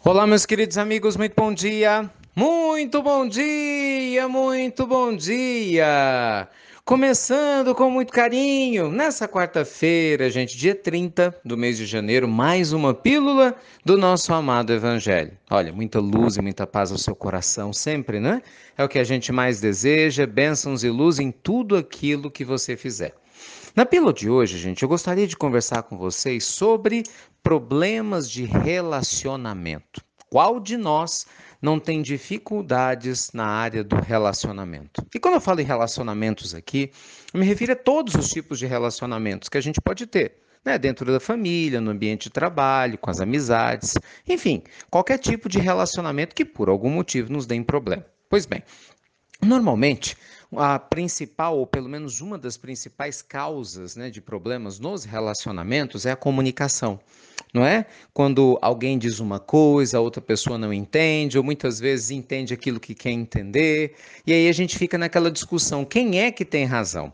Olá, meus queridos amigos, muito bom dia! Muito bom dia, muito bom dia! Começando com muito carinho, nessa quarta-feira, gente, dia 30 do mês de janeiro, mais uma pílula do nosso amado Evangelho. Olha, muita luz e muita paz ao seu coração sempre, né? É o que a gente mais deseja, bênçãos e luz em tudo aquilo que você fizer. Na pílula de hoje, gente, eu gostaria de conversar com vocês sobre problemas de relacionamento. Qual de nós não tem dificuldades na área do relacionamento? E quando eu falo em relacionamentos aqui, eu me refiro a todos os tipos de relacionamentos que a gente pode ter. Né, dentro da família, no ambiente de trabalho, com as amizades, enfim, qualquer tipo de relacionamento que por algum motivo nos dê problema. Pois bem, normalmente, a principal, ou pelo menos uma das principais causas, né, de problemas nos relacionamentos é a comunicação, não é? Quando alguém diz uma coisa, a outra pessoa não entende, ou muitas vezes entende aquilo que quer entender, e aí a gente fica naquela discussão: quem é que tem razão?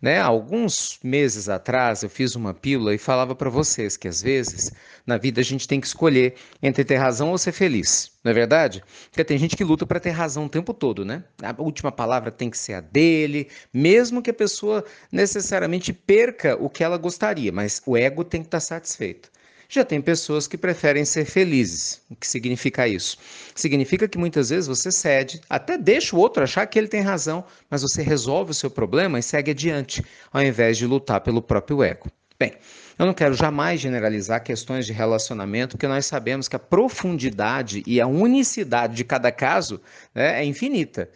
Né? Alguns meses atrás eu fiz uma pílula e falava para vocês que às vezes na vida a gente tem que escolher entre ter razão ou ser feliz, não é verdade? Porque tem gente que luta para ter razão o tempo todo, né? A última palavra tem que ser a dele, mesmo que a pessoa necessariamente perca o que ela gostaria, mas o ego tem que estar satisfeito. Já tem pessoas que preferem ser felizes. O que significa isso? Significa que muitas vezes você cede, até deixa o outro achar que ele tem razão, mas você resolve o seu problema e segue adiante, ao invés de lutar pelo próprio ego. Bem, eu não quero jamais generalizar questões de relacionamento, porque nós sabemos que a profundidade e a unicidade de cada caso, né, é infinita.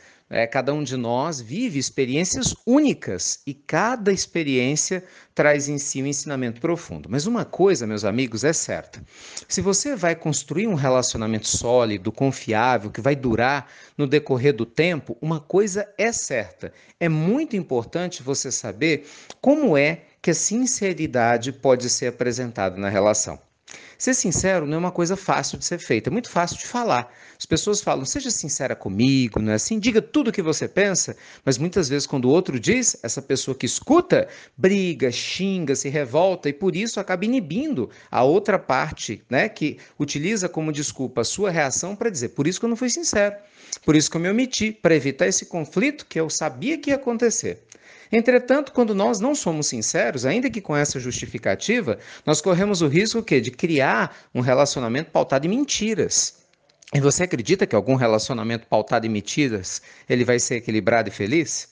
Cada um de nós vive experiências únicas e cada experiência traz em si um ensinamento profundo. Mas uma coisa, meus amigos, é certa: se você vai construir um relacionamento sólido, confiável, que vai durar no decorrer do tempo, uma coisa é certa: é muito importante você saber como é que a sinceridade pode ser apresentada na relação. Ser sincero não é uma coisa fácil de ser feita, é muito fácil de falar. As pessoas falam: seja sincera comigo, não é assim? Diga tudo o que você pensa, mas muitas vezes, quando o outro diz, essa pessoa que escuta briga, xinga, se revolta e por isso acaba inibindo a outra parte, né, que utiliza como desculpa a sua reação para dizer: por isso que eu não fui sincero, por isso que eu me omiti, para evitar esse conflito que eu sabia que ia acontecer. Entretanto, quando nós não somos sinceros, ainda que com essa justificativa, nós corremos o risco quê? De criar um relacionamento pautado em mentiras. E você acredita que algum relacionamento pautado em mentiras, ele vai ser equilibrado e feliz?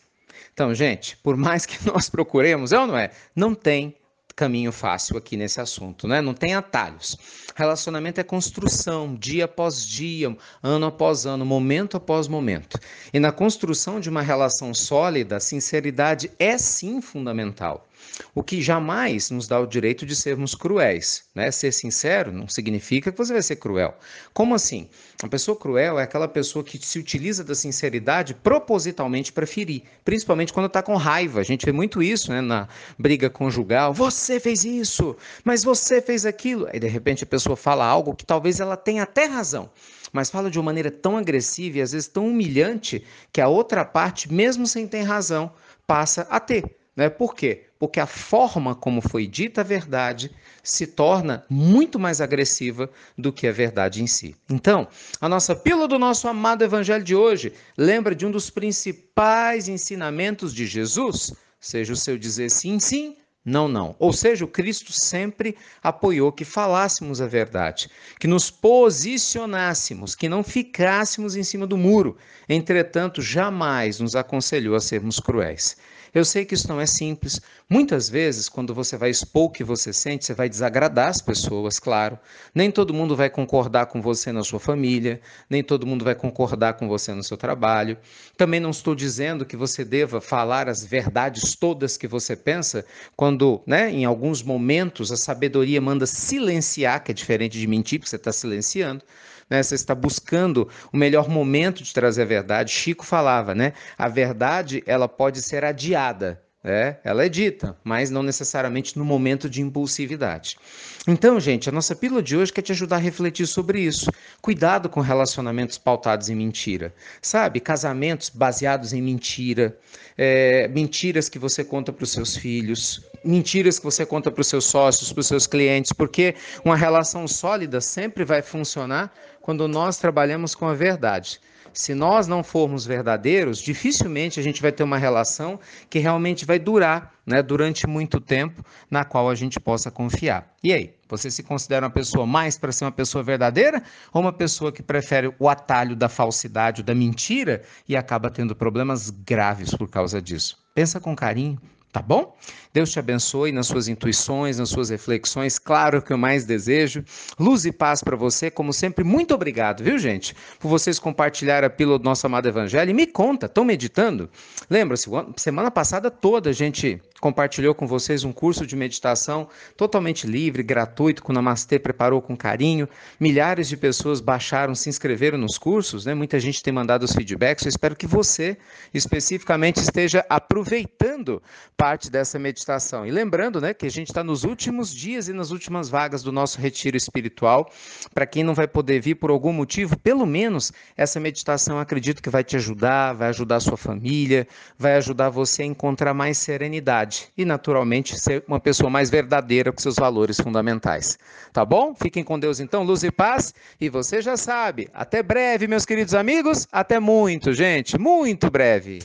Então, gente, por mais que nós procuremos, é ou não é? Não tem caminho fácil aqui nesse assunto, né? Não tem atalhos. Relacionamento é construção, dia após dia, ano após ano, momento após momento. E na construção de uma relação sólida, a sinceridade é sim fundamental. O que jamais nos dá o direito de sermos cruéis, né? Ser sincero não significa que você vai ser cruel. Como assim? A pessoa cruel é aquela pessoa que se utiliza da sinceridade propositalmente para ferir, principalmente quando está com raiva. A gente vê muito isso, né, na briga conjugal. Você fez isso, mas você fez aquilo. Aí de repente a pessoa fala algo que talvez ela tenha até razão, mas fala de uma maneira tão agressiva e às vezes tão humilhante que a outra parte, mesmo sem ter razão, passa a ter. Né? Por quê? Porque a forma como foi dita a verdade se torna muito mais agressiva do que a verdade em si. Então, a nossa pílula do nosso amado evangelho de hoje lembra de um dos principais ensinamentos de Jesus, seja o seu dizer sim, sim, não, não. Ou seja, o Cristo sempre apoiou que falássemos a verdade, que nos posicionássemos, que não ficássemos em cima do muro. Entretanto, jamais nos aconselhou a sermos cruéis. Eu sei que isso não é simples. Muitas vezes, quando você vai expor o que você sente, você vai desagradar as pessoas, claro. Nem todo mundo vai concordar com você na sua família, nem todo mundo vai concordar com você no seu trabalho. Também não estou dizendo que você deva falar as verdades todas que você pensa, quando, né, em alguns momentos a sabedoria manda silenciar, que é diferente de mentir, porque você está silenciando. Né, você está buscando o melhor momento de trazer a verdade. Chico falava, né? A verdade ela pode ser adiada, Ela é dita, mas não necessariamente no momento de impulsividade. Então, gente, a nossa pílula de hoje quer te ajudar a refletir sobre isso. Cuidado com relacionamentos pautados em mentira, sabe? Casamentos baseados em mentira, mentiras que você conta para os seus filhos, mentiras que você conta para os seus sócios, para os seus clientes, porque uma relação sólida sempre vai funcionar quando nós trabalhamos com a verdade. Se nós não formos verdadeiros, dificilmente a gente vai ter uma relação que realmente vai durar, né, durante muito tempo, na qual a gente possa confiar. E aí, você se considera uma pessoa mais para ser uma pessoa verdadeira ou uma pessoa que prefere o atalho da falsidade, da mentira e acaba tendo problemas graves por causa disso? Pensa com carinho. Tá bom? Deus te abençoe nas suas intuições, nas suas reflexões. Claro que eu mais desejo. Luz e paz para você. Como sempre, muito obrigado, viu, gente? Por vocês compartilharem a pílula do nosso amado Evangelho. E me conta, estão meditando? Lembra-se, semana passada toda a gente compartilhou com vocês um curso de meditação totalmente livre, gratuito, que o Namastê preparou com carinho. Milhares de pessoas baixaram, se inscreveram nos cursos, né? Muita gente tem mandado os feedbacks. Eu espero que você, especificamente, esteja aproveitando parte dessa meditação. E lembrando, né, que a gente está nos últimos dias e nas últimas vagas do nosso retiro espiritual. Para quem não vai poder vir por algum motivo, pelo menos essa meditação acredito que vai te ajudar, vai ajudar a sua família, vai ajudar você a encontrar mais serenidade e, naturalmente, ser uma pessoa mais verdadeira com seus valores fundamentais. Tá bom? Fiquem com Deus então, luz e paz. E você já sabe, até breve, meus queridos amigos, até muito, gente, muito breve.